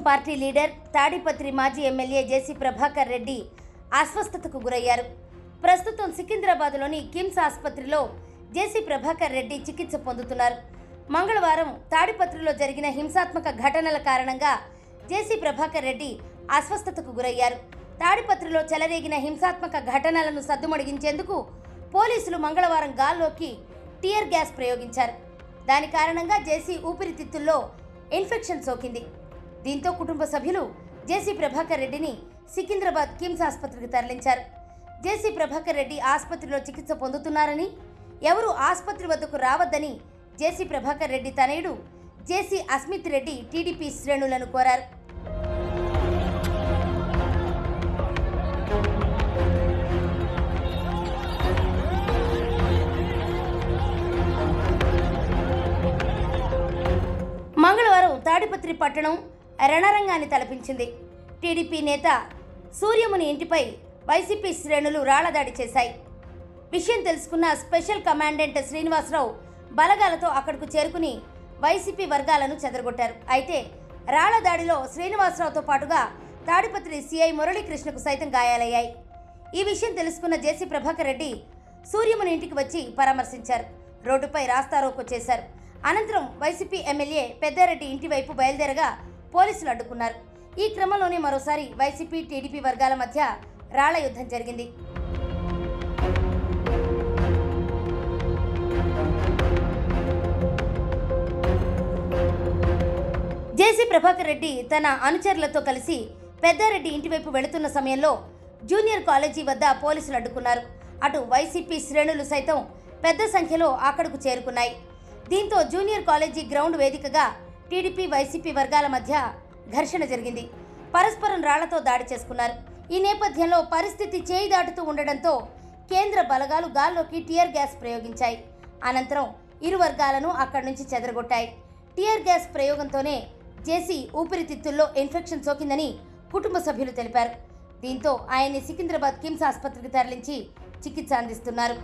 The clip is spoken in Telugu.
పార్టీ లీడర్ తాడిపత్రి మాజీ ఎమ్మెల్యే జేసీ ప్రభాకర్ రెడ్డి అస్వస్థతకు గురయ్యారు. ప్రస్తుతం సికింద్రాబాద్లోని కిమ్స్ ఆసుపత్రిలో జేసీ ప్రభాకర్ రెడ్డి చికిత్స పొందుతున్నారు. మంగళవారం తాడిపత్రిలో జరిగిన హింసాత్మక ఘటనల కారణంగా జేసీ ప్రభాకర్ రెడ్డి అస్వస్థతకు గురయ్యారు. తాడిపత్రిలో చెలరేగిన హింసాత్మక ఘటనలను సద్దుమణిగించేందుకు పోలీసులు మంగళవారం గాల్లోకి టియర్ గ్యాస్ ప్రయోగించారు. దాని కారణంగా జేసీ ఊపిరితిత్తుల్లో ఇన్ఫెక్షన్ సోకింది. దీంతో కుటుంబ సభ్యులు జేసీ ప్రభాకర్ రెడ్డిని సికింద్రాబాద్ కిమ్స్ ఆసుపత్రికి తరలించారు. జేసీ ప్రభాకర్ రెడ్డి ఆసుపత్రిలో చికిత్స పొందుతున్నారని, ఎవరూ ఆసుపత్రి వద్దకు రావద్దని జేసీ ప్రభాకర్ రెడ్డి తనయుడు జేసీ అస్మిత్ రెడ్డి టీడీపీ శ్రేణులను కోరారు. మంగళవారం తాడిపత్రి పట్టణం రణరంగాన్ని తలపించింది. టీడీపీ నేత సూర్యముని ఇంటిపై వైసీపీ శ్రేణులు రాళ్లదాడి చేశాయి. విషయం తెలుసుకున్న స్పెషల్ కమాండెంట్ శ్రీనివాసరావు బలగాలతో అక్కడకు చేరుకుని వైసీపీ వర్గాలను చెదరగొట్టారు. అయితే రాళ్లదాడిలో శ్రీనివాసరావుతో పాటుగా తాడిపత్రి సీఐ మురళీకృష్ణకు సైతం గాయాలయ్యాయి. ఈ విషయం తెలుసుకున్న జేసీ ప్రభాకర్ రెడ్డి సూర్యముని ఇంటికి వచ్చి పరామర్శించారు. రోడ్డుపై రాస్తారోకో చేశారు. అనంతరం వైసీపీ ఎమ్మెల్యే పెద్దారెడ్డి ఇంటి వైపు బయలుదేరగా పోలీసులు అడ్డుకున్నారు. ఈ క్రమంలోనే మరోసారి వైసీపీ టీడీపీ వర్గాల మధ్య రాళ్ల యుద్ధం జరిగింది. జేసీ ప్రభాకర్ రెడ్డి తన అనుచరులతో కలిసి పెద్దారెడ్డి ఇంటివైపు వెళుతున్న సమయంలో జూనియర్ కాలేజీ వద్ద పోలీసులు అడ్డుకున్నారు. అటు వైసీపీ శ్రేణులు సైతం పెద్ద సంఖ్యలో అక్కడకు చేరుకున్నాయి. దీంతో జూనియర్ కాలేజీ గ్రౌండ్ వేదికగా టీడీపీ వైసీపీ వర్గాల మధ్య ఘర్షణ జరిగింది. పరస్పరం రాళ్లతో దాడి చేసుకున్నారు. ఈ నేపథ్యంలో పరిస్థితి చేయి దాటుతూ ఉండడంతో కేంద్ర బలగాలు గాల్లోకి టియర్ గ్యాస్ ప్రయోగించాయి. అనంతరం ఇరు వర్గాలను అక్కడి నుంచి చెదరగొట్టాయి. టియర్ గ్యాస్ ప్రయోగంతోనే జేసీ ఊపిరితిత్తుల్లో ఇన్ఫెక్షన్ సోకిందని కుటుంబ సభ్యులు తెలిపారు. దీంతో ఆయన్ని సికింద్రాబాద్ కిమ్స్ ఆసుపత్రికి తరలించి చికిత్స అందిస్తున్నారు.